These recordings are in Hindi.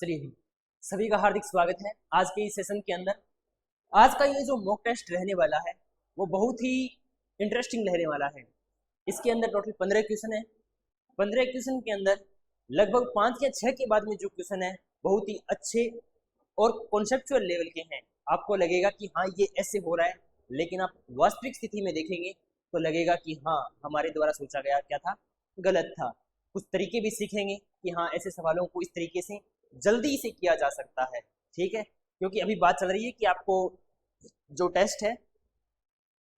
चलिए, सभी का हार्दिक स्वागत है आज के इस सेशन के अंदर। आज का ये जो मॉक टेस्ट रहने वाला है वो बहुत ही इंटरेस्टिंग रहने वाला है। इसके अंदर टोटल 15 क्वेश्चन है। 15 क्वेश्चन के अंदर लगभग 5 या 6 के बाद में जो क्वेश्चन है बहुत ही अच्छे और कॉन्सेप्चुअल लेवल के हैं। आपको लगेगा कि हाँ ये ऐसे हो रहा है, लेकिन आप वास्तविक स्थिति में देखेंगे तो लगेगा कि हाँ हमारे द्वारा सोचा गया क्या था, गलत था। कुछ तरीके भी सीखेंगे कि हाँ ऐसे सवालों को इस तरीके से जल्दी से किया जा सकता है। ठीक है, क्योंकि अभी बात चल रही है कि आपको जो टेस्ट है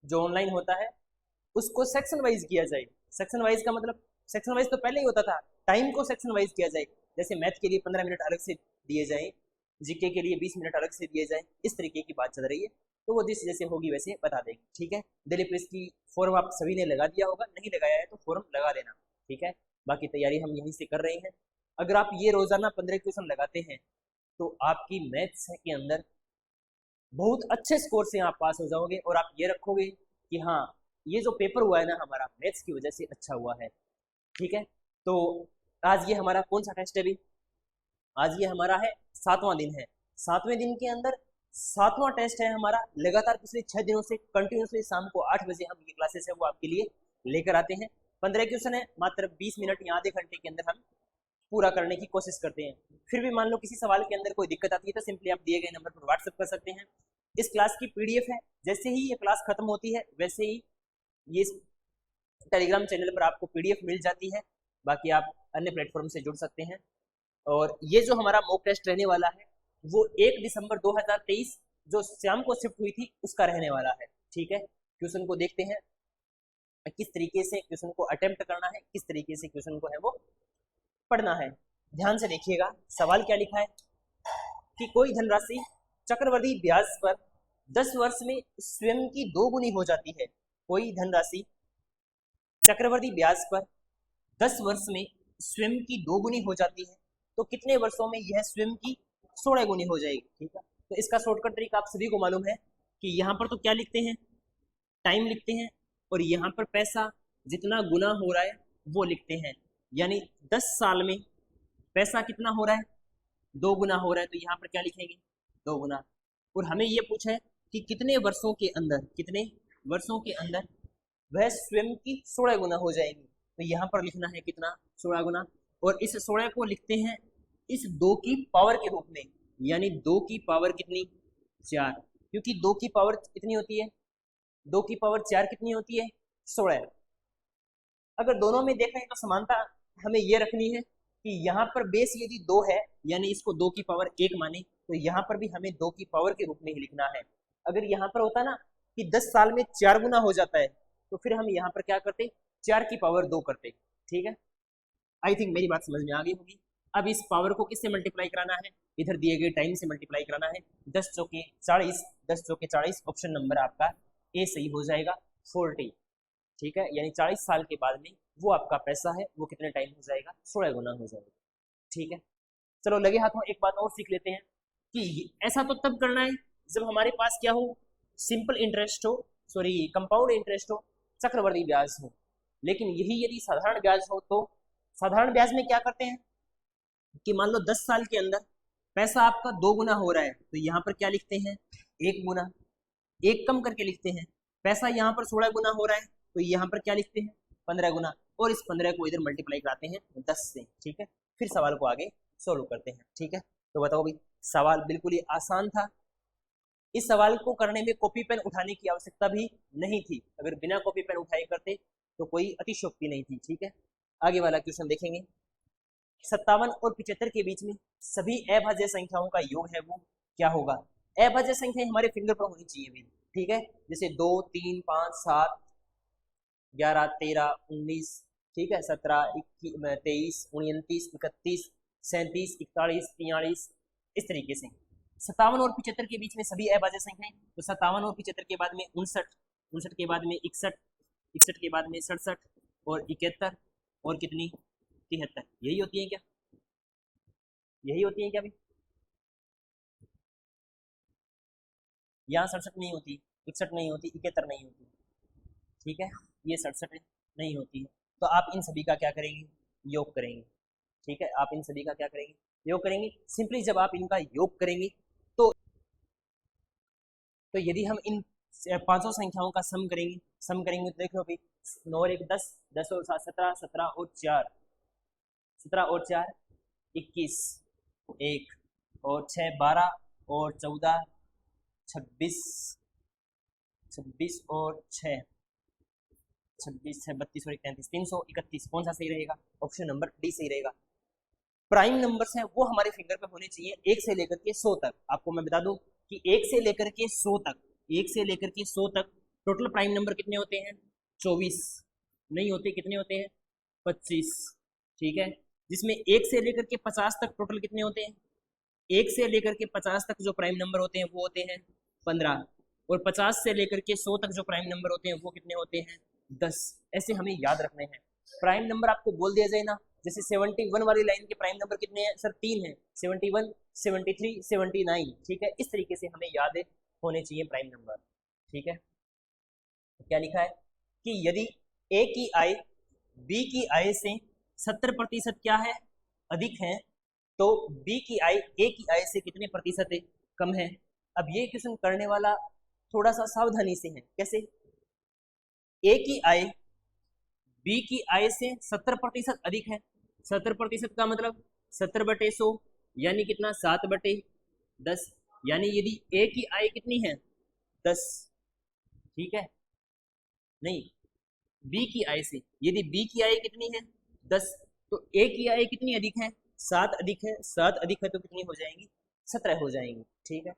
जो ऑनलाइन होता है उसको सेक्शन वाइज किया जाए। सेक्शन वाइज का मतलब सेक्शन वाइज तो पहले ही होता था, टाइम को सेक्शन वाइज किया जाए। जैसे मैथ के लिए 15 मिनट अलग से दिए जाए, जीके के लिए 20 मिनट अलग से दिए जाए, इस तरीके की बात चल रही है। तो वो जिस जैसे होगी वैसे बता देंगे। ठीक है, दिलीप प्रेस की फॉर्म आप सभी ने लगा दिया होगा, नहीं लगाया है तो फॉर्म लगा देना। ठीक है, बाकी तैयारी हम यहीं से कर रहे हैं। अगर आप ये रोजाना 15 क्वेश्चन लगाते हैं तो आपकी मैथ्स के अंदर बहुत अच्छे स्कोर से आप पास हो जाओगे और आप ये रखोगे कि हाँ ये जो पेपर हुआ है ना हमारा मैथ्स की वजह से अच्छा हुआ है। ठीक है, तो आज ये हमारा कौन सा टेस्ट है अभी? आज ये हमारा है 7वां दिन है। 7वें दिन के अंदर 7वां टेस्ट है हमारा। लगातार पिछले 6 दिनों से कंटिन्यूसली शाम को 8 बजे हम ये क्लासेस है वो आपके लिए लेकर आते हैं। 15 क्वेश्चन है, मात्र 20 मिनट या आधे घंटे के अंदर हम पूरा करने की कोशिश करते हैं। फिर भी मान लो किसी सवाल के अंदर कोई दिक्कत आती है तो सिंपली आप दिए गए नंबर पर व्हाट्सएप कर सकते हैं। इस क्लास की पीडीएफ है, जैसे ही ये क्लास खत्म होती है वैसे ही ये टेलीग्राम चैनल पर आपको पीडीएफ मिल जाती है। बाकी आप अन्य प्लेटफॉर्म से जुड़ सकते हैं। और ये जो हमारा मॉक टेस्ट रहने वाला है वो 1 दिसंबर 2023 जो शाम को शिफ्ट हुई थी उसका रहने वाला है। ठीक है, क्वेश्चन को देखते हैं किस तरीके से क्वेश्चन को अटेम्प्ट करना है, किस तरीके से क्वेश्चन को है वो पढ़ना है। ध्यान से देखिएगा, सवाल क्या लिखा है कि कोई धनराशि चक्रवृद्धि ब्याज पर 10 वर्ष में स्वयं की 2 गुनी हो जाती है। कोई धनराशि चक्रवृद्धि ब्याज पर 10 वर्ष में स्वयं की 2 गुनी हो जाती है तो कितने वर्षों में यह स्वयं की 16 गुनी हो जाएगी। ठीक है, तो इसका शॉर्टकट तरीका आप सभी को मालूम है कि यहाँ पर तो क्या लिखते हैं, टाइम लिखते हैं, और यहाँ पर पैसा जितना गुना हो रहा है वो लिखते हैं। यानी 10 साल में पैसा कितना हो रहा है, 2 गुना हो रहा है, तो यहाँ पर क्या लिखेंगे, 2 गुना। और हमें ये पूछा है कि कितने वर्षों के अंदर, कितने वर्षों के अंदर वह स्वयं की 16 गुना हो जाएगी, तो यहाँ पर लिखना है कितना, 16 गुना। और इस 16 को लिखते हैं इस 2 की पावर के रूप में, यानी 2 की पावर कितनी, 4, क्योंकि 2 की पावर कितनी होती है, 2 की पावर 4 कितनी होती है, 16। अगर दोनों में देखें तो समानता हमें यह रखनी है कि यहाँ पर बेस यदि 2 है यानी इसको 2 की पावर 1 माने, तो यहाँ पर भी हमें 2 की पावर के रूप में ही लिखना है। अगर यहाँ पर होता ना कि 10 साल में 4 गुना हो जाता है तो फिर हम यहाँ पर क्या करते, 4 की पावर 2 करते। ठीक है, आई थिंक मेरी बात समझ में आ गई होगी। अब इस पावर को किससे मल्टीप्लाई कराना है, इधर दिए गए टाइम से मल्टीप्लाई कराना है। 10 चौके 40, 10 चौके 40, ऑप्शन नंबर आपका ए सही हो जाएगा, 40। ठीक है, यानी 40 साल के बाद में वो आपका पैसा है वो कितने टाइम हो जाएगा, 16 गुना हो जाएगा। ठीक है, चलो लगे हाथों एक बात और सीख लेते हैं कि ऐसा तो तब करना है जब हमारे पास क्या हो, सिंपल इंटरेस्ट हो, सॉरी कंपाउंड इंटरेस्ट हो, चक्रवर्ती ब्याज हो। लेकिन यही यदि साधारण ब्याज हो तो साधारण ब्याज में क्या करते हैं कि मान लो 10 साल के अंदर पैसा आपका 2 गुना हो रहा है तो यहाँ पर क्या लिखते हैं, 1 गुना, एक कम करके लिखते हैं। पैसा यहाँ पर 16 गुना हो रहा है तो यहाँ पर क्या लिखते हैं, 15 गुना, और इस 15 को इधर मल्टीप्लाई कराते हैं 10 से। ठीक है, फिर सवाल को आगे सोल्व करते हैं। ठीक है, तो बताओ भाई, सवाल बिल्कुल ही आसान था। इस सवाल को करने में कॉपी पेन उठाने की आवश्यकता भी नहीं थी। अगर बिना कॉपी पेन उठाए करते तो कोई अतिशयोक्ति नहीं थी। ठीक है, आगे वाला क्वेश्चन देखेंगे। 57 और 75 के बीच में सभी अभाज्य संख्याओं का योग है वो क्या होगा। अभाज्य संख्या हमारे फिंगर पर होनी चाहिए भी। ठीक है, जैसे 2, 3, 5, 7, 11, 13, 19, ठीक है, 17, 23, 29, 31, 37, 41, 43, इस तरीके से। 57 और 75 के बीच में सभी अभाज्य संख्याएं, तो 57 और 75 के बाद में 59, 59 के बाद में 61, 61 के बाद में 67 और 71 और कितनी, 73। यही होती है क्या, यही होती है क्या भाई? यहाँ 67 नहीं होती, 61 नहीं होती, 71 नहीं होती। ठीक है, ये 67 नहीं होती है, तो आप इन सभी का क्या करेंगे, योग करेंगे। ठीक है, आप इन सभी का क्या करेंगे, योग करेंगे। सिंपली जब आप इनका योग करेंगे तो यदि हम इन 500 संख्याओं का सम करेंगे तो देखो अभी 9 और 1 10, 10 और 7 17, 17 और 4 21, 1 और 6 12 और 14 26, 26 और 6 26 6 32 और 33 331। कौन सा सही रहेगा? ऑप्शन नंबर डी सही रहेगा। प्राइम नंबर्स हैं वो हमारे फिंगर पे होने चाहिए 1 से लेकर के 100 तक। आपको मैं बता दूं कि 1 से लेकर के 100 तक, 1 से लेकर के 100 तक टोटल प्राइम नंबर कितने होते हैं? 24 नहीं होते, कितने होते हैं? 25। ठीक है, जिसमें 1 से लेकर के 50 तक टोटल कितने होते हैं? 1 से लेकर के 50 तक जो प्राइम नंबर होते हैं वो होते हैं 15, और 50 से लेकर के 100 तक जो प्राइम नंबर होते हैं वो कितने होते हैं? 10। ऐसे हमें याद रखने हैं। प्राइम नंबर आपको बोल दिया जाए ना, जैसे 71 वाली लाइन के प्राइम नंबर कितने हैं सर? 3 है, 71 73 79। ठीक है, इस तरीके से हमें याद होने चाहिए प्राइम नंबर। ठीक है, तो क्या लिखा है कि यदि ए की आय बी की आय से 70% क्या है? अधिक है, तो बी की आय ए की आय से कितने प्रतिशत कम है? अब ये क्वेश्चन करने वाला थोड़ा सा सावधानी से है। कैसे? ए की आय बी की आय से 70% अधिक है। 70% का मतलब 70/100 यानी कितना? 7/10। यानी यदि ए की आय कितनी है? 10। ठीक है, नहीं, बी की आय से यदि बी की आय कितनी है? 10, तो ए की आय कितनी अधिक है? 7 अधिक है। 7 अधिक है तो कितनी हो जाएंगी? 17 हो जाएंगी। ठीक है,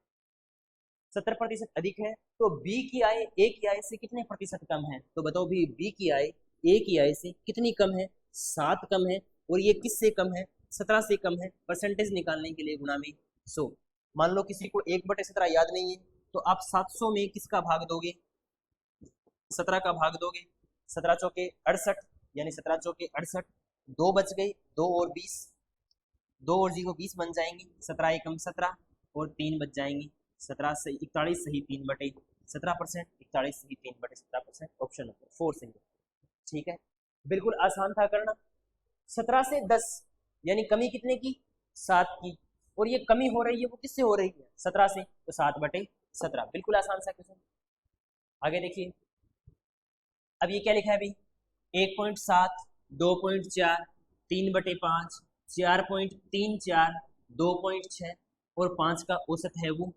70% अधिक है, तो बी की आय ए की आय से कितने प्रतिशत कम है? तो बताओ भी, बी की आय ए की आय से कितनी कम है? 7 कम है। और ये किससे कम है? 17 से कम है। परसेंटेज निकालने के लिए गुणा में 100। मान लो किसी को 1/17 याद नहीं है, तो आप 700 में किसका भाग दोगे? 17 का भाग दोगे। 17 चौके 68, यानी 17 चौके 68। 2 बच गए, 2 और 20, 2 और 0 20 बन जाएंगे। 17 एकम 17 और 3 बच जाएंगे। 17 सही 41 सही 3/17%, 41 सही 3/17%। ऑप्शन नंबर 4 सही। ठीक है, बिल्कुल आसान था करना। 17 से 10 यानी कमी कितने की? 7 की। और ये कमी हो रही है वो किससे हो रही है? 17 से, तो 7/17। बिल्कुल आसान सा क्वेश्चन। आगे देखिए, अब ये क्या लिखा है अभी? 1.7, 2.4, 3/5, 4.34, 2.6 और 5 का औसत है वो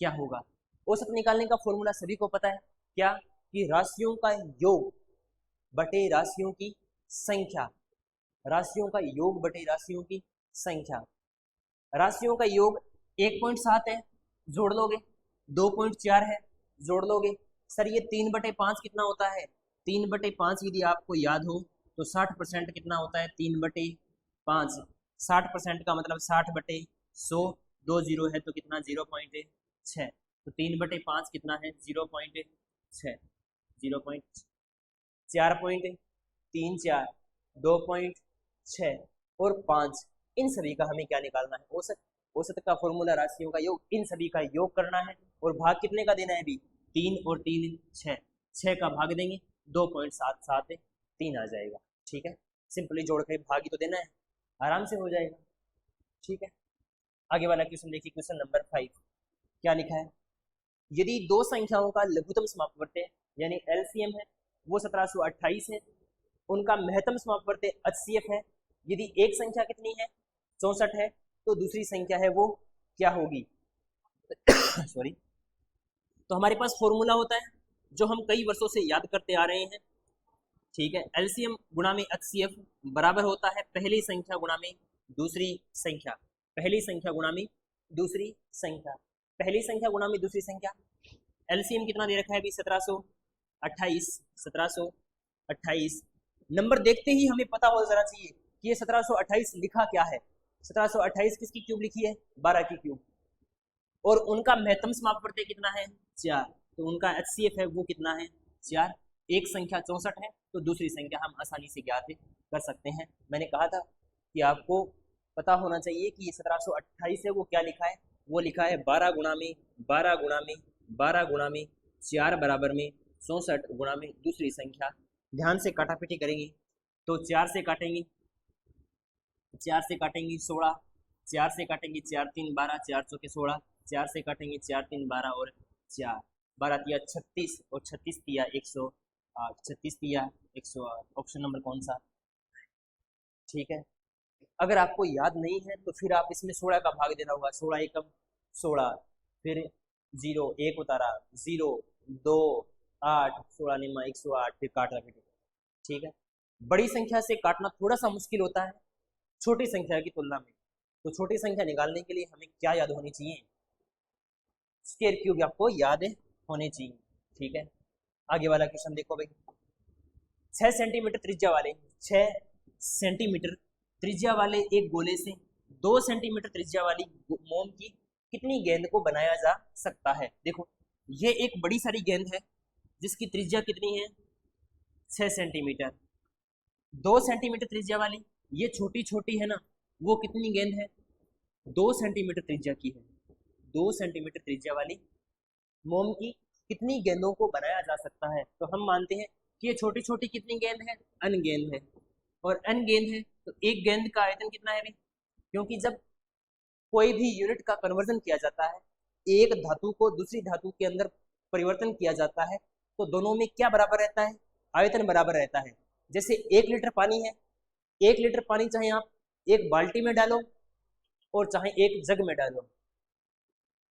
क्या होगा? औसत निकालने का फॉर्मूला सभी को पता है क्या? कि राशियों का योग बटे राशियों की संख्या। राशियों का योग बटे राशियों की संख्या। राशियों का योग 1.7 है, जोड़ लोगे। 2.4 है, जोड़ लोगे। सर ये 3/5 कितना होता है? 3/5 यदि आपको याद हो तो 60% कितना होता है? 3/5। 60% का मतलब 60/100। 2 0 है तो कितना? 0.6। तो 3/5 कितना है? 0.6। 4.34, 2.6 और 5। इन सभी का हमें क्या निकालना है? औसत। औसत का फॉर्मूला राशियों का योग, इन सभी का योग करना है। और भाग कितने का देना है अभी? 3 और 3 6। 6 का भाग देंगे, 2.77 3 आ जाएगा। ठीक है, सिंपली जोड़ के भाग ही तो देना है, आराम से हो जाएगा। ठीक है, आगे वाला क्वेश्चन देखिए, क्वेश्चन नंबर 5। क्या लिखा है? यदि दो संख्याओं का लघुत्तम समापवर्त्य यानी एलसीएम है वो 1728 है, उनका महत्तम समापवर्त्य एचसीएफ है। यदि एक संख्या कितनी है? 64 है, तो दूसरी संख्या है वो क्या होगी? सॉरी। तो हमारे पास फॉर्मूला होता है जो हम कई वर्षों से याद करते आ रहे हैं। ठीक है, एलसीएम गुणा में एचसीएफ बराबर होता है पहली संख्या गुणा में दूसरी संख्या। पहली संख्या गुणा में दूसरी संख्या। पहली संख्या गुणा में दूसरी संख्या। एलसीएम कितना दे रखा है अभी? 1728। 1728 नंबर देखते ही हमें पता हो जाना चाहिए कि ये 1728 लिखा क्या है। 1728 किसकी क्यूब लिखी है? 12 की क्यूब। और उनका महत्तम समापवर्त्य कितना है? 4। तो उनका एचसीएफ है वो कितना है? 4। एक संख्या 64 है, तो दूसरी संख्या हम आसानी से ज्ञात कर सकते हैं। मैंने कहा था कि आपको पता होना चाहिए कि ये 1728 है वो क्या लिखा है? वो लिखा है 12 गुणा में 12 गुणा में 12 गुणा में 4 बराबर में 64 गुणा में दूसरी संख्या। ध्यान से काटापीटी करेंगे तो 4 से काटेंगे 4 से काटेंगे 16, 4 से काटेंगे 4 3 12, 4 चौके 16, 4 से काटेंगे 4 3 12 और 4 12 तिया 36 और 36 तिया 108, 36 तिया 108। ऑप्शन नंबर कौन सा? ठीक है। अगर आपको याद नहीं है तो फिर आप इसमें 16 का भाग देना होगा। 16 एकम 16, फिर 0 1 उतारा 0 2 8, 16 निमा 108, फिर काट रहा। ठीक है। बड़ी संख्या से काटना थोड़ा सा मुश्किल होता है छोटी संख्या की तुलना में। तो छोटी संख्या निकालने के लिए हमें क्या याद होनी चाहिए? स्क्वायर क्यूब आपको याद होने चाहिए। ठीक है। आगे वाला क्वेश्चन देखो भाई। 6 सेंटीमीटर त्रिज्या वाले 6 सेंटीमीटर त्रिज्या वाले एक गोले से 2 सेंटीमीटर त्रिज्या वाली मोम की कितनी गेंद को बनाया जा सकता है? देखो ये एक बड़ी सारी गेंद है जिसकी त्रिज्या कितनी है? 6 सेंटीमीटर। 2 सेंटीमीटर त्रिज्या वाली ये छोटी छोटी है ना, वो कितनी गेंद है? 2 सेंटीमीटर त्रिज्या की है। 2 सेंटीमीटर त्रिज्या वाली मोम की कितनी गेंदों को बनाया जा सकता है? तो हम मानते हैं कि ये छोटी छोटी कितनी गेंद है? n गेंद है। और n गेंद है तो एक गेंद का आयतन कितना है भाई? क्योंकि जब कोई भी यूनिट का कन्वर्जन किया जाता है, एक धातु को दूसरी धातु के अंदर परिवर्तन किया जाता है, तो दोनों में क्या बराबर रहता है? आयतन बराबर रहता है। जैसे 1 लीटर पानी है, 1 लीटर पानी चाहे आप एक बाल्टी में डालो और चाहे एक जग में डालो,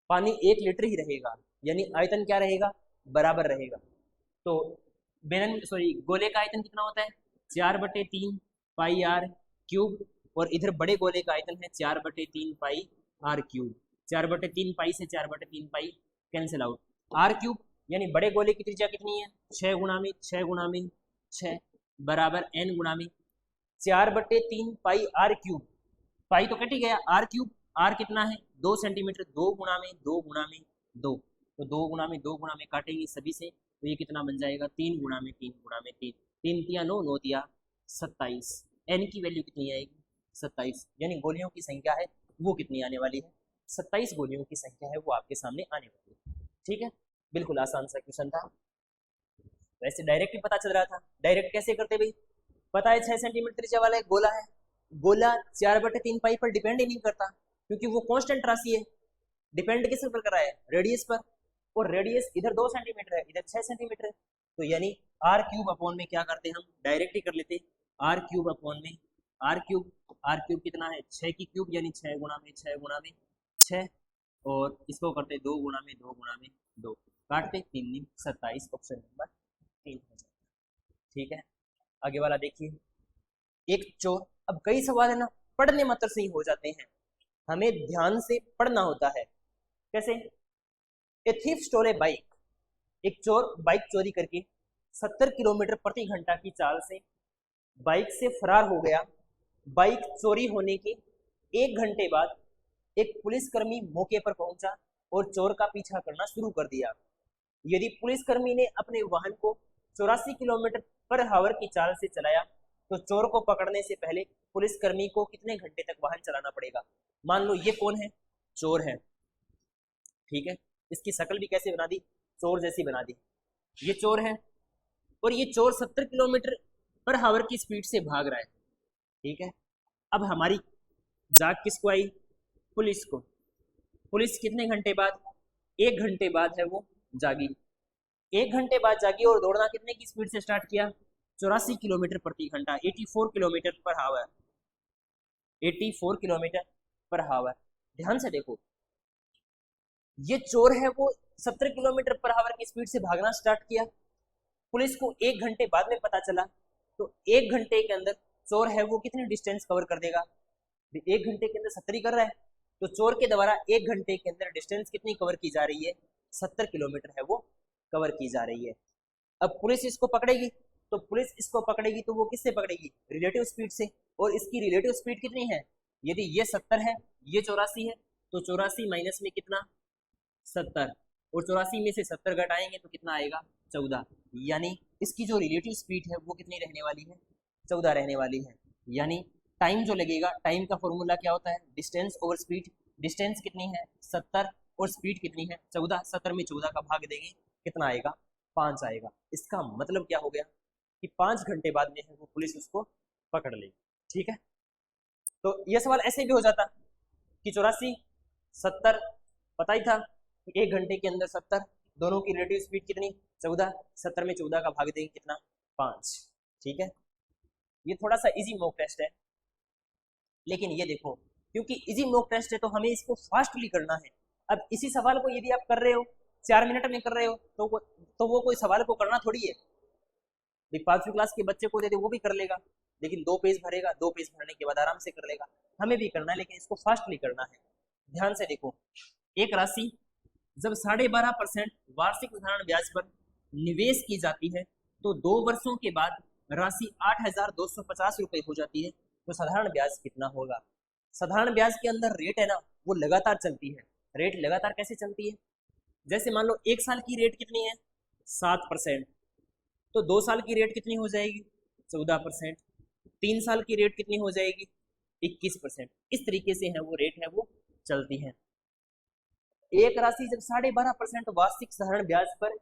पानी 1 लीटर ही रहेगा, यानी आयतन क्या रहेगा? बराबर रहेगा। तो गोले का आयतन कितना होता है? 4/3 पाई आर क्यूब, और इधर बड़े गोले का आयतन है 4/3 पाई आर क्यूब। 4/3 पाई से 4/3 pi cancel out. R cube यानी बड़े गोले की त्रिज्या कितनी है? 6 गुणा में 6 गुणा में 6 बराबर n गुणा में 4/3 पाई आर क्यूब। पाई तो कट ही गया, आर क्यूब आर कितना है? 2 सेंटीमीटर। 2 गुणा में 2 गुणा में 2, तो 2 गुणा में 2 गुणा में काटेंगे सभी से, तो ये कितना बन जाएगा? 3 गुणा में 3 गुणा में 3, 3 तिया 9, 9 तिया 27। एन की वैल्यू कितनी आएगी? 27। यानी गोलियों की संख्या है वो कितनी आने वाली है? 27 गोलियों की संख्या है वो आपके सामने आने वाली है। ठीक है, बिल्कुल आसान सा क्वेश्चन था। वैसे डायरेक्ट ही पता चल रहा था। डायरेक्ट कैसे करते भाई? पता है 6 सेंटीमीटर त्रिज्या वाला एक गोला है, गोला 4/3 पाई पर डिपेंड ही नहीं करता क्योंकि वो कांस्टेंट राशि है। डिपेंड किस पर कर रहा है? रेडियस पर, और रेडियस इधर 2 सेंटीमीटर है, इधर 6 सेंटीमीटर है। तो यानी आर क्यूब अपॉन में क्या करते हैं हम? डायरेक्ट ही कर लेते। आर क्यूब अपॉन में आर क्यूब कितना है? 6 की क्यूब यानी 6 गुणा में 6 गुणा में 6, और इसको करते 2 गुणा में 2 गुणा में 2, काटते 3 दिन 27। ऑप्शन नंबर 3 हो जाता है। ठीक है, आगे वाला देखिए। एक चोर, अब कई सवाल है ना पढ़ने मात्र से ही हो जाते हैं, हमें ध्यान से पढ़ना होता है। कैसे? A thief stole a bike, एक चोर बाइक चोरी करके 70 किलोमीटर प्रति घंटा की चाल से बाइक से फरार हो गया। बाइक चोरी होने के 1 घंटे बाद एक पुलिसकर्मी मौके पर पहुंचा और चोर का पीछा करना शुरू कर दिया। यदि पुलिसकर्मी ने अपने वाहन को 84 किलोमीटर पर आवर की चाल से चलाया तो चोर को पकड़ने से पहले पुलिसकर्मी को कितने घंटे तक वाहन चलाना पड़ेगा? मान लो ये कौन है? चोर है। ठीक है, इसकी शक्ल भी कैसे बना दी? चोर जैसी बना दी। ये चोर है और ये चोर 70 किलोमीटर पर आवर की स्पीड से भाग रहा है। ठीक है, अब हमारी जाग किसको आई? पुलिस को। पुलिस कितने घंटे बाद? 1 घंटे बाद है वो जागी। 1 घंटे बाद जागी और दौड़ना कितने की स्पीड से स्टार्ट किया? 84 किलोमीटर प्रति घंटा, 84 kilometre per hour, 84 kilometre per hour. ध्यान से देखो, ये चोर है वो 70 किलोमीटर पर आवर की स्पीड से भागना स्टार्ट किया। पुलिस को 1 घंटे बाद में पता चला, तो 1 घंटे के अंदर चोर है वो कितनी डिस्टेंस कवर कर देगा? 1 घंटे के अंदर 70 ही कर रहा है, तो चोर के द्वारा 1 घंटे के अंदर डिस्टेंस कितनी कवर की जा रही है? 70 किलोमीटर है वो कवर की जा रही है। अब पुलिस इसको पकड़ेगी, तो पुलिस इसको पकड़ेगी तो वो किससे पकड़ेगी? रिलेटिव स्पीड से। और इसकी रिलेटिव स्पीड कितनी है? यदि ये 70 है, ये 84 है, तो 84 माइनस में कितना? 70, और 84 में से 70 घटाएंगे तो कितना आएगा? 14। यानी इसकी जो रिलेटिव स्पीड है वो कितनी रहने वाली है? 14 रहने वाली है। यानी टाइम जो लगेगा, टाइम का फॉर्मूला क्या होता है? Distance over speed. डिस्टेंस कितनी है? 70, और स्पीड कितनी है? 14। 70 में 14 का भाग देंगे, कितना आएगा? 5 आएगा। इसका मतलब क्या हो गया कि 5 घंटे बाद में है वो पुलिस उसको पकड़ लेगी। ठीक है, तो ये सवाल ऐसे भी हो जाता कि 84 70, पता ही था कि 1 घंटे के अंदर 70, दोनों की रिलेटिव स्पीड कितनी 14, 70 में 14 का भाग देंगे कितना 5। ठीक है, ये थोड़ा सा इजी मॉक टेस्ट है, लेकिन ये देखो क्योंकि इजी मॉक टेस्ट है तो हमें इसको फास्टली करना है। अब इसी सवाल को यदि आप कर रहे हो 4 मिनट में कर रहे हो तो वो कोई सवाल को करना थोड़ी है। 5वीं क्लास के बच्चे को दे दे वो भी कर लेगा, लेकिन 2 पेज भरेगा, 2 पेज भरने के बाद आराम से कर लेगा। हमें भी करना है लेकिन इसको फास्टली करना है। ध्यान से देखो, एक राशि जब 12.5% वार्षिक साधारण ब्याज पर निवेश की जाती है तो 2 वर्षों के बाद राशि 8,250 रुपए हो जाती है, तो साधारण ब्याज कितना होगा। साधारण ब्याज के अंदर रेट है ना वो लगातार चलती है। रेट लगातार कैसे चलती है, जैसे मान लो 1 साल की रेट कितनी है 7%, तो 2 साल की रेट कितनी हो जाएगी 14%, 3 साल की रेट कितनी हो जाएगी 21%। इस तरीके से है वो रेट है वो चलती है। एक राशि जब 12.5% वार्षिक साधारण ब्याज पर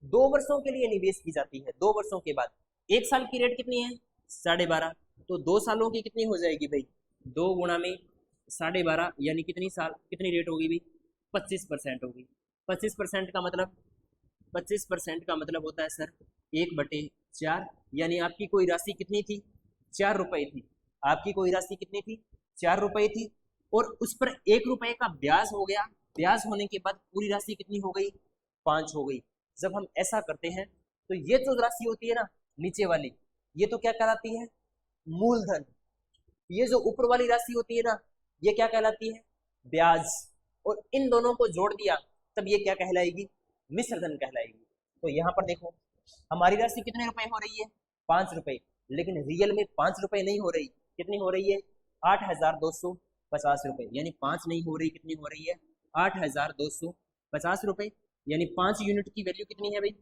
2 वर्षों के लिए निवेश की जाती है, 2 वर्षों के बाद 1 साल की रेट कितनी है 12.5, तो 2 सालों की कितनी हो जाएगी भाई 2 गुणा में 12.5 यानी कितनी साल कितनी रेट होगी भाई 25% होगी। 25% का मतलब 25% का मतलब होता है सर 1/4, यानी आपकी कोई राशि कितनी थी 4 रुपए थी, आपकी कोई राशि कितनी थी 4 रुपए थी, और उस पर 1 रुपए का ब्याज हो गया। ब्याज होने के बाद पूरी राशि कितनी हो गई 5 हो गई। जब हम ऐसा करते हैं तो ये जो राशि होती है ना नीचे वाली, ये तो क्या कहलाती है मूलधन। ये जो ऊपर वाली राशि होती है ना ये क्या कहलाती है ब्याज, और इन दोनों को जोड़ दिया तब ये क्या कहलाएगी मिश्रधन कहलाएगी। तो यहाँ पर देखो हमारी राशि कितने रुपए हो रही है 5 रुपए, लेकिन रियल में 5 रुपए नहीं हो रही, कितनी हो रही है 8,250 रुपए, यानी 5 नहीं हो रही, कितनी हो रही है 8,250 रुपए, यानी 5 यूनिट की वैल्यू कितनी है भाई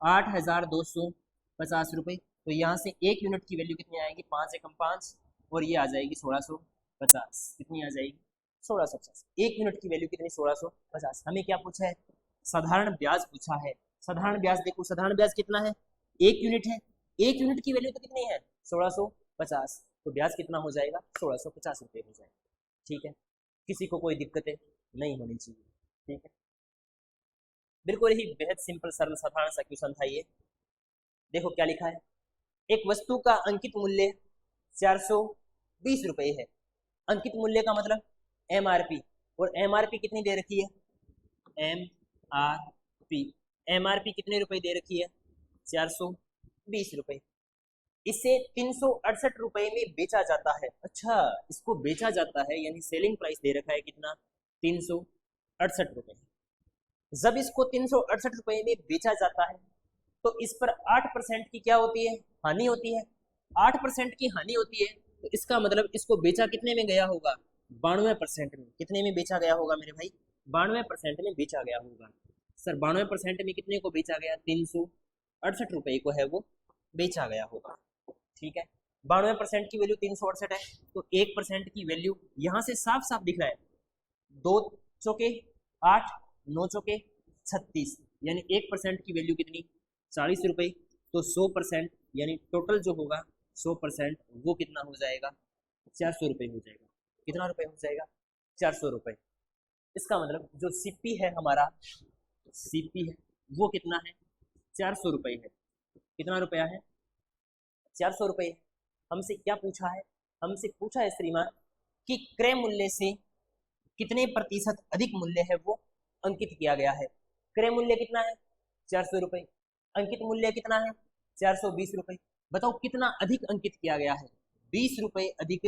8,250 रुपए। तो यहाँ से 1 यूनिट की वैल्यू कितनी आएगी 5 एकम 5, और ये आ जाएगी 1650। कितनी आ जाएगी 1650। 1 यूनिट की वैल्यू कितनी 1650। हमें क्या पूछा है साधारण ब्याज पूछा है। साधारण ब्याज देखो, साधारण ब्याज कितना है 1 यूनिट है, 1 यूनिट की वैल्यू तो कितनी है 1650, तो ब्याज कितना हो जाएगा 1650 रुपये हो जाएगा। ठीक है, किसी को कोई दिक्कतें नहीं होनी चाहिए। ठीक है, बिल्कुल ही बेहद सिंपल सरल साधारण सा क्वेश्चन था ये। देखो क्या लिखा है, एक वस्तु का अंकित मूल्य 420 रुपये है। अंकित मूल्य का मतलब MRP, और MRP कितनी दे रखी है MRP, MRP कितने रुपए दे रखी है 420 रुपए। इसे 368 रुपए में बेचा जाता है। अच्छा, इसको बेचा जाता है यानी सेलिंग प्राइस दे रखा है कितना 368 रुपए। जब इसको 368 रुपए में बेचा जाता है तो इस पर 8% की क्या होती है हानि होती है। 8% की हानि होती है तो इसका मतलब इसको बेचा कितने में गया होगा 92% में। कितने में बेचा गया होगा मेरे भाई 92% में बेचा गया होगा। सर 92% में कितने को बेचा गया 368 रुपए को है वो बेचा गया होगा। ठीक है, 92% की वैल्यू 368 है, तो 1% की वैल्यू यहाँ से साफ साफ दिख रहा है 2 चौके 8, 9 चौके 36, यानी 1% की वैल्यू कितनी 40 रुपए। तो 100% यानी टोटल जो होगा 100% वो कितना हो जाएगा 400 रुपये हो जाएगा। कितना रुपए हो जाएगा 400 रुपये। इसका मतलब जो सीपी है हमारा सीपी है वो कितना है 400 रुपये है। कितना रुपया है 400 रुपये। हमसे क्या पूछा है, हमसे पूछा है श्रीमान कि क्रय मूल्य से कितने प्रतिशत अधिक मूल्य है वो अंकित किया गया है। क्रय मूल्य कितना है 400 रुपये, अंकित मूल्य कितना है 420 रुपये। बताओ कितना अधिक अंकित किया गया है 20 रुपये अधिक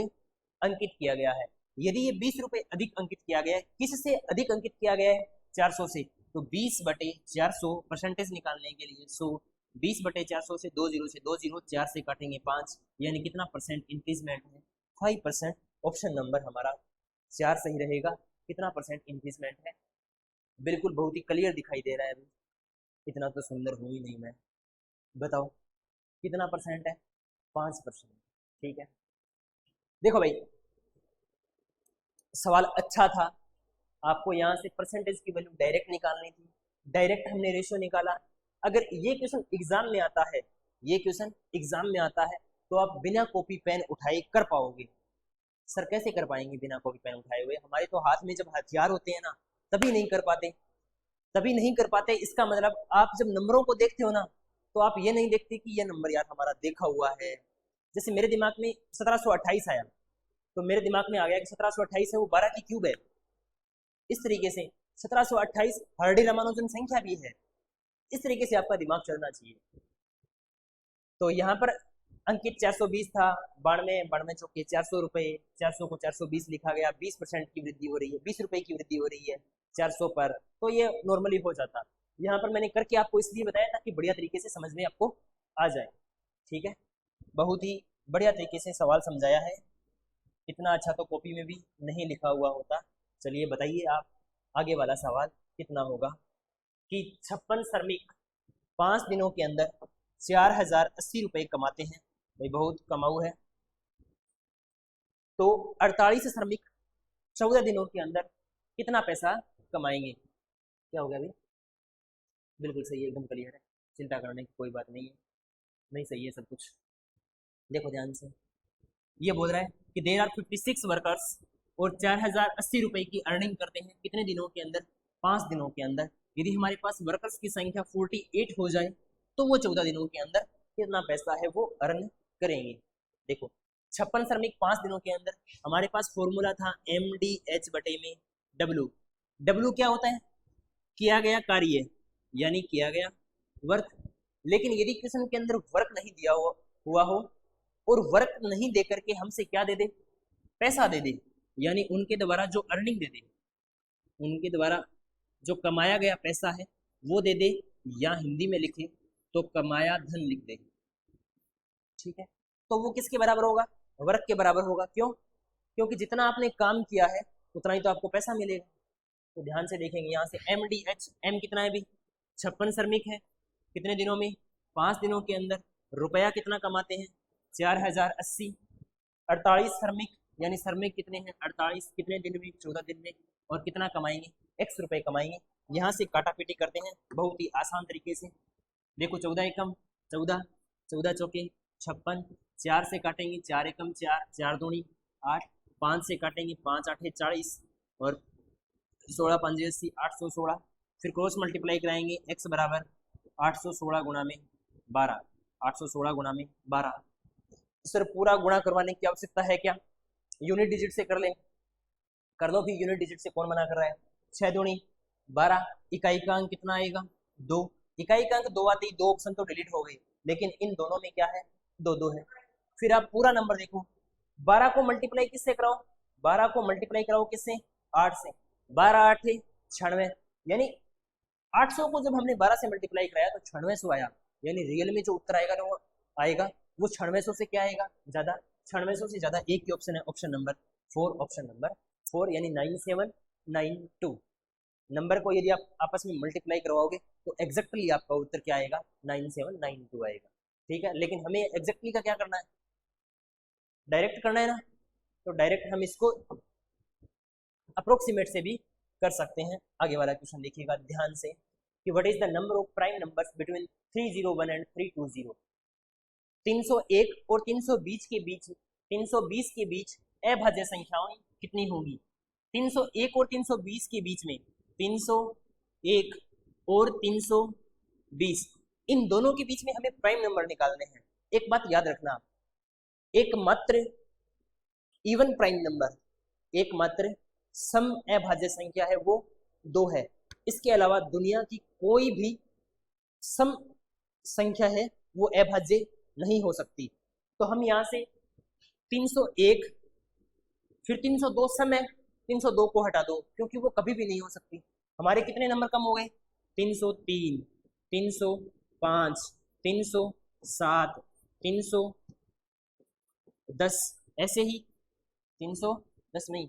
अंकित किया गया है। यदि ये 20 रुपये अधिक अंकित किया गया है, किससे अधिक अंकित किया गया है 400 से, तो 20/400 परसेंटेज निकालने के लिए 100 20/400 से 2 जीरो से 2 जीरो 4 से काटेंगे 5, यानी कितना परसेंट इंक्रीजमेंट है 5%। ऑप्शन नंबर हमारा 4 सही रहेगा। कितना परसेंट इंक्रीजमेंट है, बिल्कुल बहुत ही क्लियर दिखाई दे रहा है। इतना तो सुंदर हूँ ही नहीं मैं, बताओ कितना परसेंट है 5%। ठीक है, देखो भाई सवाल अच्छा था, आपको यहाँ से परसेंटेज की वैल्यू डायरेक्ट निकालनी थी, डायरेक्ट हमने रेशियो निकाला। अगर ये क्वेश्चन एग्जाम में आता है, ये क्वेश्चन एग्जाम में आता है तो आप बिना कॉपी पेन उठाए कर पाओगे। सर कैसे कर पाएंगे बिना कॉपी पेन उठाए हुए? हमारे तो हाथ में जब हथियार होते हैं ना, तभी नहीं कर पाते, तभी नहीं कर पाते। इसका मतलब आप जब नंबरों को देखते हो ना, तो आप ये नहीं देखते कि ये नंबर यार हमारा देखा हुआ है। जैसे मेरे दिमाग में 1728 आया, तो मेरे दिमाग में आ गया कि 1728 है, वो 12 की क्यूब है। इस तरीके से 1728 हर्डी रामानुजन संख्या भी है। इस तरीके से आपका दिमाग चलना चाहिए। तो यहाँ पर अंकित 420 था, 92 92 चौके 400 रुपए, 400 को 420 लिखा गया, 20% की वृद्धि हो रही है, 20 रुपए की वृद्धि हो रही है 400 पर, तो ये नॉर्मली हो जाता। यहाँ पर मैंने करके आपको इसलिए बताया ताकि बढ़िया तरीके से समझ में आपको आ जाए। ठीक है, बहुत ही बढ़िया तरीके से सवाल समझाया है। इतना अच्छा तो कॉपी में भी नहीं लिखा हुआ होता। चलिए बताइए आप, आगे वाला सवाल कितना होगा कि 56 श्रमिक 5 दिनों के अंदर 4080 रुपए कमाते हैं। भाई बहुत कमाऊ है। तो 48 श्रमिक 14 दिनों के अंदर कितना पैसा कमाएंगे? क्या हो गया अभी? बिल्कुल सही है, एकदम क्लियर है, चिंता करने की कोई बात नहीं है, नहीं सही है सब कुछ। देखो ध्यान से, ये बोल रहा है कि देर आर 56 वर्कर्स और 4080 रुपए की अर्निंग करते हैं कितने दिनों के अंदर? 5 दिनों के अंदर। यदि हमारे पास वर्कर्स की संख्या 48 हो जाए तो वो 14 दिनों के अंदर कितना पैसा है वो अर्न करेंगे। देखो 56 श्रमिक 5 दिनों के अंदर, हमारे पास फॉर्मूला था MDH बटे में W। W क्या होता है? किया गया कार्य, यानी किया गया वर्क। लेकिन यदि क्वेश्चन के अंदर वर्क नहीं दिया हुआ हो और वर्क नहीं दे करके हमसे क्या दे दे? पैसा दे दे, यानी उनके द्वारा जो अर्निंग दे दे, उनके द्वारा जो कमाया गया पैसा है वो दे दे, या हिंदी में लिखे तो कमाया धन लिख दे। ठीक है, तो वो किसके बराबर होगा? वर्क के बराबर होगा। क्यों? क्योंकि जितना आपने काम किया है उतना ही तो आपको पैसा मिलेगा। तो ध्यान से देखेंगे यहाँ से MDH, M कितना है भी? 56 श्रमिक है, कितने दिनों में? 5 दिनों के अंदर। रुपया कितना कमाते हैं? 4080। 48 श्रमिक, यानी श्रमिक कितने हैं? 48, कितने दिन में? 14 दिन में। और कितना कमाएंगे? X रुपए कमाएंगे। यहाँ से काटा पीटी करते हैं बहुत ही आसान तरीके से। देखो 14 एकम 14, 14 चौके 56, 4 से काटेंगे 4 एकम 4, 4 दूनी 8, 5 से काटेंगे 5 आठे 40, और 16 5 80, 816। फिर क्रॉस मल्टीप्लाई कराएंगे, x बराबर 816 गुणा में 12, 816 गुणा में 12। सर पूरा गुणा करवाने की आवश्यकता है क्या? यूनिट डिजिट से कर ले, कर दो। फिर यूनिट डिजिट से कौन मना कर रहा है? 6 दूनी 12, इकाई का अंक कितना आएगा? 2। इकाई का अंक 2 आते ही 2 ऑप्शन तो डिलीट हो गए, लेकिन इन दोनों में क्या है? 2 2 है। फिर आप पूरा नंबर देखो, 12 को मल्टीप्लाई किससे कराओ? 12 को मल्टीप्लाई कराओ किससे? 8 से। 12 8 96, यानी 800 को जब हमने 12 से मल्टीप्लाई कराया तो 9600 आया। यानी रियल में जो उत्तर आएगा ना वो आएगा वो 9600 से क्या आएगा? ज्यादा। 9600 से ज्यादा एक ही ऑप्शन है, ऑप्शन नंबर 4, ऑप्शन नंबर 4, यानी 9792। नंबर को यदि आप आपस में मल्टीप्लाई करवाओगे तो एग्जैक्टली आपका उत्तर क्या आएगा? 9792 आएगा। ठीक है, लेकिन हमें एग्जैक्टली का क्या करना है? डायरेक्ट करना है ना, तो डायरेक्ट हम इसको अप्रोक्सीमेट से भी कर सकते हैं। आगे वाला क्वेश्चन देखिएगा ध्यान से कि what is the number of prime numbers between 301 and 320। 301 और 320 के बीच, 320 के बीच अभाज्य संख्याएं कितनी होगी? 301 और 320 के बीच में, 301 और 320, इन दोनों के बीच में हमें प्राइम नंबर निकालने हैं। एक बात याद रखना, एकमात्र इवन प्राइम नंबर, एकमात्र सम अभाज्य संख्या है वो 2 है। इसके अलावा दुनिया की कोई भी सम संख्या है वो अभाज्य नहीं हो सकती। तो हम यहाँ से 301 फिर 302 सम है, 302 को हटा दो क्योंकि वो कभी भी नहीं हो सकती। हमारे कितने नंबर कम हो गए? 303, 305, 307, 310, ऐसे ही 310 नहीं,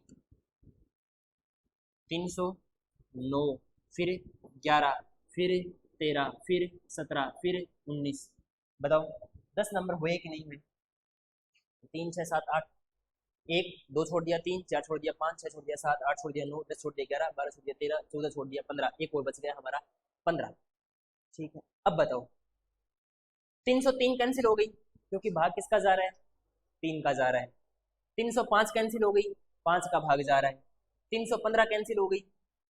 309, फिर 11, फिर 13, फिर 17, फिर 19। बताओ 10 नंबर हुए कि नहीं हुए? 3 6 7 8, 1 2 छोड़ दिया, 3 4 छोड़ दिया, 5 6 छोड़ दिया, 7 8 छोड़ दिया, 9 10 छोड़ दिया, 11 12 छोड़ दिया, 13 14 छोड़ दिया, 15, एक और बच गया हमारा 15। ठीक है, अब बताओ 303 कैंसिल हो गई क्योंकि भाग किसका जा रहा है? 3 का जा रहा है। 305 कैंसिल हो गई, 5 का भाग जा रहा है। 315 कैंसिल हो गई,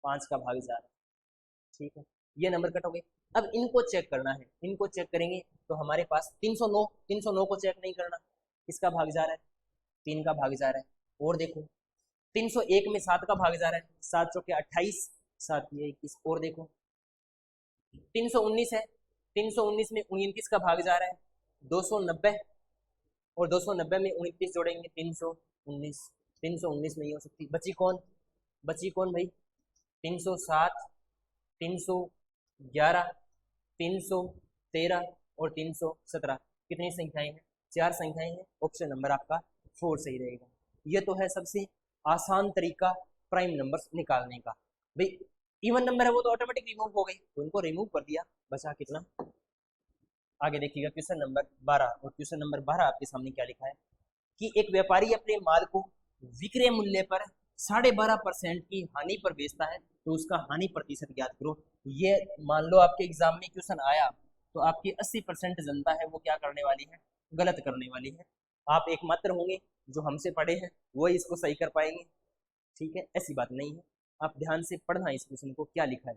5 का भाग जा रहा है। ठीक है, ये नंबर कट हो गए। अब इनको चेक करना है, इनको चेक करेंगे तो हमारे पास 309, 309 को चेक नहीं करना, किसका भाग जा रहा है, 3 का भाग जा रहा है। और देखो 301 में 7 का भाग जा रहा है, 7 चौके 28, 7 ये 21। और देखो 319 है, 319 में 29 का भाग जा रहा है, 290, और 290 में 29 जोड़ेंगे 319, 319 नहीं हो सकती। बची कौन, बची कौन भाई, 307, 311, 313 और 317। कितनी संख्याएं हैं, 4 संख्याएं हैं। ऑप्शन नंबर आपका 4 सही रहेगा। ये तो है सबसे आसान तरीका प्राइम नंबर्स निकालने का। भाई इवन नंबर है वो तो ऑटोमेटिक रिमूव हो गई, तो उनको रिमूव कर दिया, बचा कितना। आगे देखिएगा क्वेश्चन नंबर 12, और क्वेश्चन नंबर 12 आपके सामने क्या लिखा है कि एक व्यापारी अपने माल को विक्रय मूल्य पर 12.5% की हानि पर बेचता है, तो उसका हानि प्रतिशत ज्ञात करो। ये मान लो आपके एग्जाम में क्वेश्चन आया तो आपकी 80% जनता है वो क्या करने वाली है, गलत करने वाली है। आप एकमात्र होंगे जो हमसे पढ़े हैं, वो इसको सही कर पाएंगे। ठीक है, ऐसी बात नहीं है, आप ध्यान से पढ़ना इस क्वेश्चन को। क्या लिखा है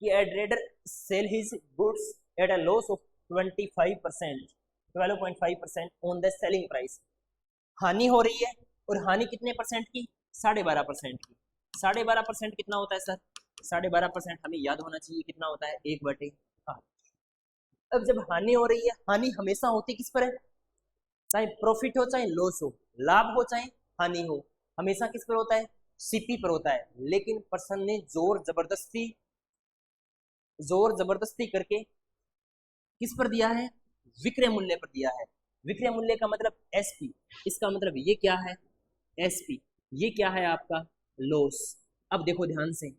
कि a trader sell his goods at a loss of 25%, 12.5% on the selling price। हानि हो रही है, और हानि कितने परसेंट की, 12.5% की। 12.5% कितना होता है सर, 12.5% हमें याद होना चाहिए कितना होता है, 1/8। अब जब हानि हो रही है, हानि हमेशा होती किस पर है, चाहे प्रॉफिट हो चाहे लॉस हो, लाभ हो चाहे हानि हो, हमेशा किस पर होता है, सीपी पर होता है। लेकिन पर्सन ने जोर जबरदस्ती करके किस पर दिया है, विक्रय मूल्य पर दिया है। विक्रय मूल्य का मतलब एसपी, इसका मतलब ये क्या है, एसपी, ये क्या है आपका लॉस। अब देखो ध्यान से,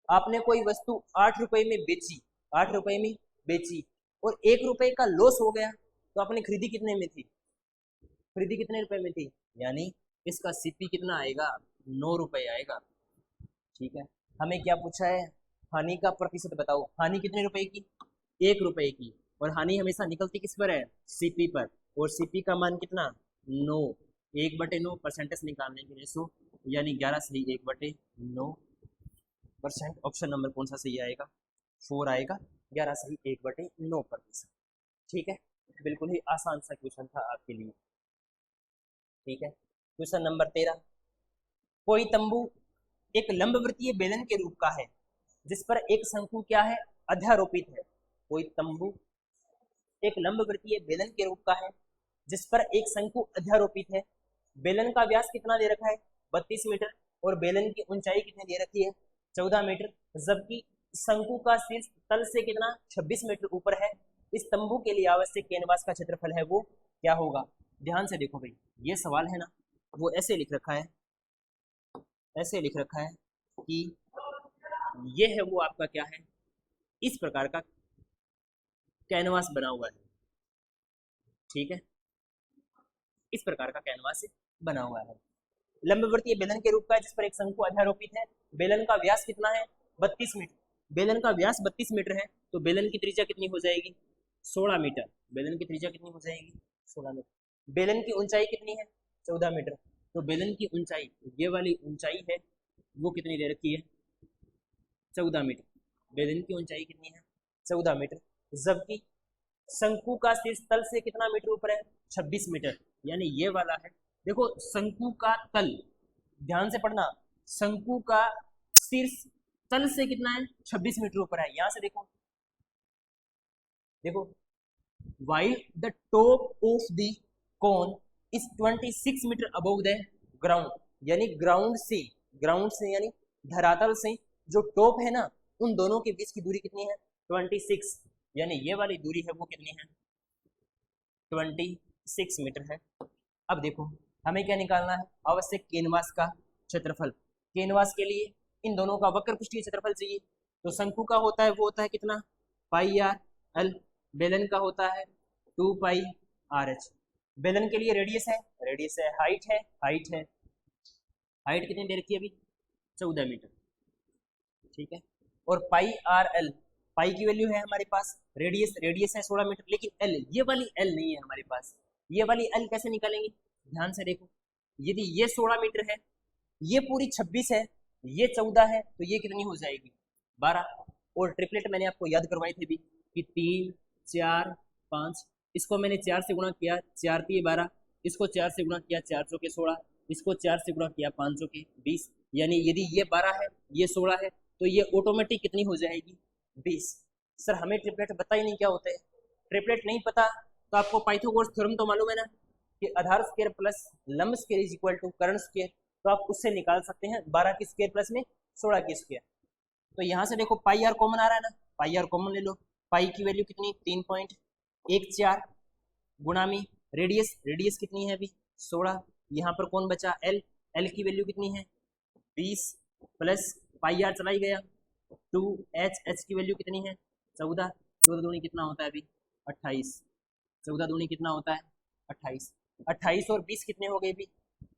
आपने कोई वस्तु 8 रुपए में बेची, 8 रुपए में बेची, और 1 रुपए का लॉस हो गया, तो आपने खरीदी कितने में थी, खरीदी कितने रुपए में थी, यानी इसका सीपी कितना आएगा, 9 रुपए आएगा। ठीक है, हमें क्या पूछा है, हानि का प्रतिशत बताओ। हानि कितने रुपए की, 1 रुपए की, और हानि हमेशा निकलती किस पर है, सीपी पर, और सीपी का मान कितना, 9, 1/9 परसेंटेज निकालने के लिए 100, यानी 11 सही 1/9%। ऑप्शन नंबर कौन सा सही आएगा, 4 आएगा, 11 सही 1/9%। ठीक है, बिल्कुल ही आसान सा क्वेश्चन था आपके लिए। ठीक है, क्वेश्चन नंबर 13, कोई तंबू एक लंबवृत्तीय बेलन के रूप का है जिस पर एक शंकु क्या है, अध्यारोपित है। कोई तंबू एक लंबवृत्तीय बेलन के रूप का है जिस पर एक शंकु अध्यारोपित है। बेलन का व्यास कितना दे रखा है, 32 मीटर, और बेलन की ऊंचाई कितनी दे रखी है, 14 मीटर, जबकि शंकु का शीर्ष तल से कितना, 26 मीटर ऊपर है। इस तंबू के लिए आवश्यक कैनवास का क्षेत्रफल है वो क्या होगा। ध्यान से देखो भाई, ये सवाल है ना, वो ऐसे लिख रखा है, ऐसे लिख रखा है कि ये है वो आपका क्या है, इस प्रकार का कैनवास बना हुआ है। ठीक है, इस प्रकार का कैनवास बना हुआ है, लंबवृत्तीय बेलन के रूप का है जिस पर एक शंकु अध्यारोपित है। बेलन का व्यास कितना है, 32 मीटर। बेलन का व्यास 32 मीटर है, तो बेलन की त्रिज्या कितनी हो जाएगी, 16 मीटर। बेलन की त्रिज्या कितनी हो जाएगी, 16 मीटर। बेलन की ऊंचाई कितनी है, 14 मीटर। तो बेलन की ऊंचाई, ये वाली ऊंचाई है वो कितनी दे रखी है, 14 मीटर। बेलन की ऊंचाई कितनी है, 14 मीटर, जबकि शंकु का शीर्ष तल से कितना मीटर ऊपर है, 26 मीटर, यानी ये वाला है। देखो शंकु का तल, ध्यान से पढ़ना, शंकु का शीर्ष तल से कितना है, 26 मीटर ऊपर है। यहां से देखो, देखो while the top of the cone is 26 मीटर above the ground, यानी ग्राउंड से यानी धरातल से जो टॉप है ना, उन दोनों के बीच की दूरी कितनी है, 26, यानी ये वाली दूरी है वो कितनी है, 26 मीटर है। अब देखो हमें क्या निकालना है, आवश्यक कैनवास का क्षेत्रफल। कैनवास के लिए इन दोनों का वक्र पृष्ठीय क्षेत्रफल चाहिए। तो शंकु का होता है वो होता है कितना, πr_l। बेलन का होता है 2πr_h। बेलन के लिए रेडियस है, हाइट है, हाइट कितनी दे रखी है अभी, 14 मीटर। ठीक है, और πr_l, पाई की वैल्यू है हमारे पास, रेडियस है 16 मीटर, लेकिन एल, ये वाली एल नहीं है हमारे पास। ये वाली एल कैसे निकालेंगे, ध्यान से देखो, यदि ये 16 मीटर है, ये पूरी 26 है, ये 14 है, तो ये कितनी हो जाएगी 12। और ट्रिपलेट मैंने आपको याद करवाई थी भी कि 3 4 5, इसको मैंने 4 से गुणा किया, 4 3 12, इसको 4 से गुणा किया, 4 चौके 16, इसको 4 से गुणा किया, 5 चौके 20, यानी यदि ये 12 है, ये 16 है, तो ये ऑटोमेटिक कितनी हो जाएगी 20। सर हमें ट्रिपलेट पता ही नहीं क्या होते हैं। ट्रिपलेट नहीं पता तो आपको पाइथागोरस थ्योरम तो मालूम है ना कि आधार स्क्वायर प्लस लंब स्क्वायर इज इक्वल टू कर्ण स्क्वायर, तो आप उससे निकाल सकते हैं 12 की स्क्वायर प्लस में 16 की स्क्वायर। तो यहाँ से देखो पाई आर कॉमन आ रहा है ना, पाई आर कॉमन ले लो, पाई की वैल्यू कितनी 3.14 गुणा में रेडियस, रेडियस कितनी है अभी 16, यहाँ पर कौन बचा एल, एल की वैल्यू कितनी है 20 प्लस पाई आर चला ही गया 2h, h की वैल्यू कितनी है 14, 14 दूनी कितना होता है अभी 28, 14 दूनी कितना होता है 28, 28 और 20 कितने हो गए अभी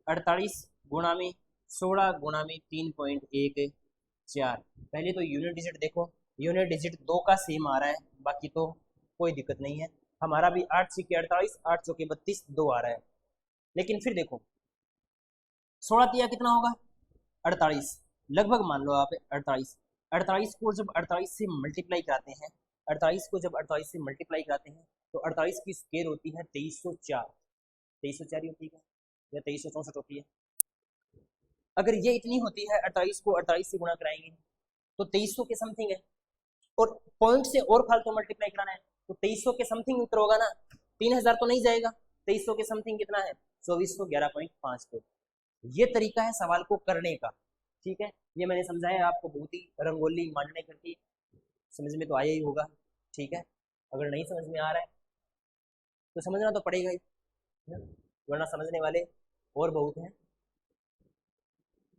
48 गुणा में 16 गुणा में 3.14। पहले तो यूनिट डिजिट देखो, यूनिट डिजिट 2 का सेम आ रहा है, बाकी तो कोई दिक्कत नहीं है। हमारा भी 8 6 48, 8 चौके 32, 2 आ रहा है। लेकिन फिर देखो 16 तिया कितना होगा 48, लगभग मान लो आप 48, 48 को जब 48 से मल्टीप्लाई कराते हैं, 48 को जब 48 से मल्टीप्लाई कराते हैं तो 48 की स्क्वायर होती है 2304, 2304 ही होती है या 2364 होती है। अगर ये इतनी होती है 28 को 48 से गुणा कराएंगे तो 2300 के समथिंग है, और पॉइंट से और फालतू मल्टीप्लाई कराना है तो 2300 के समथिंग उत्तर होगा ना, 3000 तो नहीं जाएगा, 2300 के समथिंग कितना है 2411.5। ये तरीका है सवाल को करने का, ठीक है। ये मैंने समझाया आपको, बहुत ही रंगोली मांडने करके समझ में तो आया ही होगा, ठीक है। अगर नहीं समझ में आ रहा है तो समझना तो पड़ेगा ही, वरना समझने वाले और बहुत हैं।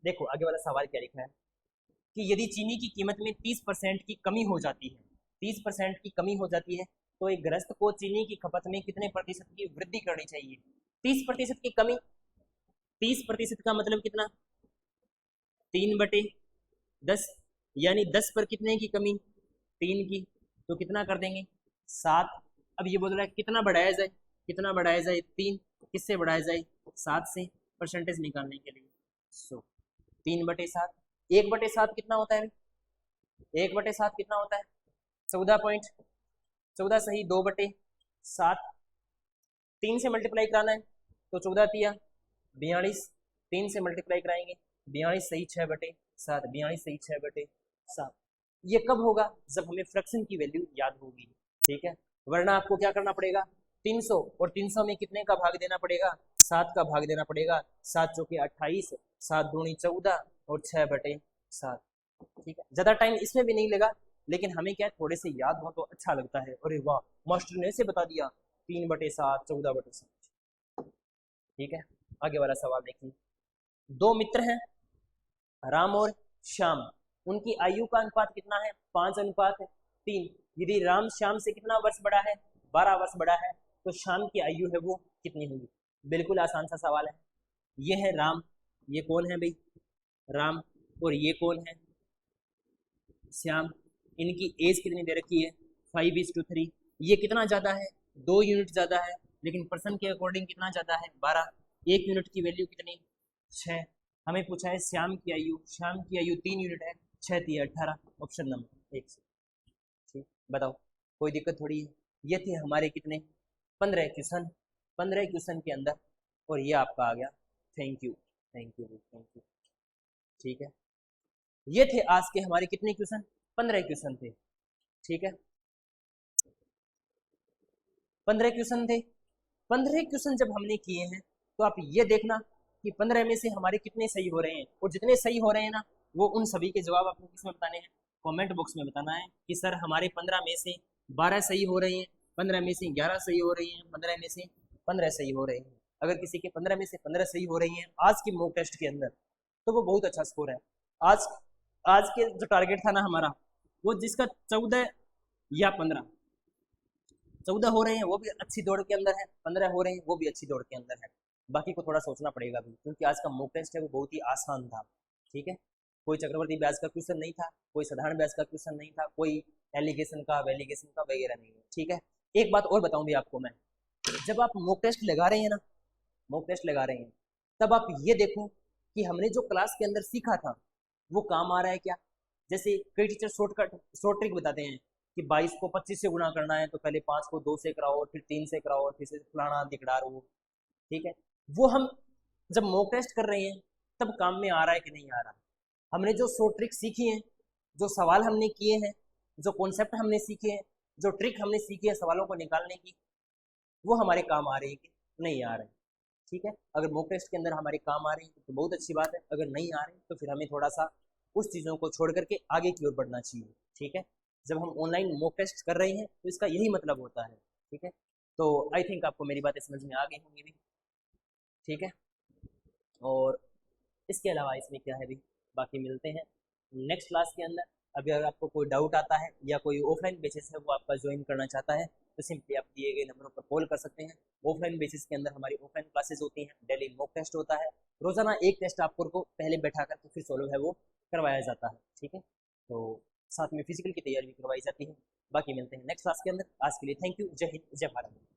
देखो आगे वाला सवाल क्या लिखा है कि यदि चीनी की कीमत में 30% की कमी हो जाती है, 30% की कमी हो जाती है तो एक गृहस्थ को चीनी की खपत में कितने प्रतिशत की वृद्धि करनी चाहिए। 30% की कमी, 30% का मतलब कितना 3/10, यानी 10 पर कितने की कमी 3 की, तो कितना कर देंगे 7। अब ये बोल रहा है कितना बढ़ाया जाए, कितना बढ़ाया जाए 3, किससे बढ़ाया जाए 7 से, परसेंटेज निकालने के लिए। सो 3/7, 1/7 कितना होता है, 1/7 कितना होता है 14.14 सही, 2/7, 3 से मल्टीप्लाई कराना है तो 14 तिया 42, 3 से मल्टीप्लाई कराएंगे 42 सही 6/7, 42 सही 6/7। ये कब होगा जब हमें फ्रैक्शन की वैल्यू याद होगी, ठीक है। वरना आपको क्या करना पड़ेगा 300 और 300 में कितने का भाग देना पड़ेगा 7 का भाग देना पड़ेगा, 7 चौके 28, 7 दूनी 14 और 6/7, ठीक है। ज्यादा टाइम इसमें भी नहीं लगा, लेकिन हमें क्या थोड़े से याद हो तो अच्छा लगता है। अरे वाह मास्टर ने ऐसे बता दिया 3/7 14/7, ठीक है। आगे वाला सवाल देखिए, दो मित्र हैं राम और श्याम, उनकी आयु का अनुपात कितना है 5:3। यदि राम श्याम से कितना वर्ष बड़ा है 12 वर्ष बड़ा है, तो श्याम की आयु है वो कितनी होगी। बिल्कुल आसान सा सवाल है। ये है राम, ये कौन है भाई राम, और ये कौन है श्याम, इनकी एज कितनी दे रखी है 5:3। ये कितना ज़्यादा है 2 यूनिट ज़्यादा है, लेकिन पर्सन के अकॉर्डिंग कितना ज़्यादा है 12। 1 यूनिट की वैल्यू कितनी 6। हमें पूछा है श्याम की आयु, श्याम की आयु 3 यूनिट है, 6 3 18, ऑप्शन नंबर 1 से, ठीक। बताओ कोई दिक्कत थोड़ी है। ये थे हमारे कितने 15 क्वेश्चन, 15 क्वेश्चन के अंदर, और ये आपका आ गया। Thank you thank you thank you, ठीक है। ये थे आज के हमारे कितने क्वेश्चन 15 क्वेश्चन थे, ठीक है। 15 क्वेश्चन थे। 15 क्वेश्चन जब हमने किए हैं तो आप ये देखना कि 15 में से हमारे कितने सही हो रहे हैं, और जितने सही हो रहे हैं ना वो उन सभी के जवाब आपको किसमें बताने हैं कमेंट बॉक्स में बताना है कि सर हमारे 15 में से 12 सही हो रहे हैं, 15 में से 11 सही हो रही हैं, 15 में से 15 सही हो रहे हैं। अगर किसी के 15 में से 15 सही हो रही हैं आज की मॉक टेस्ट के अंदर तो वो बहुत अच्छा स्कोर है। आज आज के जो टारगेट था ना हमारा, वो जिसका 14 या 15, 14 हो रहे हैं वो भी अच्छी दौड़ के अंदर है, 15 हो रहे हैं वो भी अच्छी दौड़ के अंदर है। बाकी को थोड़ा सोचना पड़ेगा भी, क्योंकि आज का मॉक टेस्ट है वो बहुत ही आसान था, ठीक है। कोई चक्रवर्ती ब्याज का क्वेश्चन नहीं था, कोई साधारण ब्याज का क्वेश्चन नहीं था, कोई एलिगेशन का वैलिगेशन का वगैरह नहीं है, ठीक है। एक बात और बताऊं भी आपको मैं, जब आप मॉक टेस्ट लगा रहे हैं ना, मॉक टेस्ट लगा रहे हैं, तब आप ये देखो कि हमने जो क्लास के अंदर सीखा था वो काम आ रहा है क्या। जैसे कई टीचर शॉर्ट ट्रिक बताते हैं कि 22 को 25 से गुणा करना है तो पहले 5 को 2 से कराओ, फिर 3 से कराओ, फिर से फलाना दिखड़ा रहो। ठीक है, वो हम जब मॉक टेस्ट कर रहे हैं तब काम में आ रहा है कि नहीं आ रहा है। हमने जो शॉर्ट ट्रिक सीखी है, जो सवाल हमने किए हैं, जो कॉन्सेप्ट हमने सीखे हैं, जो ट्रिक हमने सीखी है सवालों को निकालने की, वो हमारे काम आ रही है कि नहीं आ रहे हैं। ठीक है, अगर मॉक टेस्ट के अंदर हमारे काम आ रही है तो बहुत अच्छी बात है, अगर नहीं आ रही तो फिर हमें थोड़ा सा उस चीज़ों को छोड़ करके आगे की ओर बढ़ना चाहिए। ठीक है, जब हम ऑनलाइन मॉक टेस्ट कर रहे हैं तो इसका यही मतलब होता है। ठीक है, तो आई थिंक आपको मेरी बातें समझ में आ गई होंगी भी। ठीक है, और इसके अलावा इसमें क्या है भी, बाकी मिलते हैं नेक्स्ट क्लास के अंदर। अभी अगर आपको कोई डाउट आता है या कोई ऑफलाइन बेसिस है वो आपका ज्वाइन करना चाहता है तो सिंपली आप दिए गए नंबरों पर कॉल कर सकते हैं। ऑफलाइन बेसिस के अंदर हमारी ऑफलाइन क्लासेस होती हैं, डेली मॉक टेस्ट होता है, रोजाना एक टेस्ट आपको पहले बैठा करके फिर सोल्व है वो करवाया जाता है। ठीक है, तो साथ में फिजिकल की तैयारी भी करवाई जाती है। बाकी मिलते हैं नेक्स्ट क्लास के अंदर। आज के लिए थैंक यू। जय हिंद, जय भारत।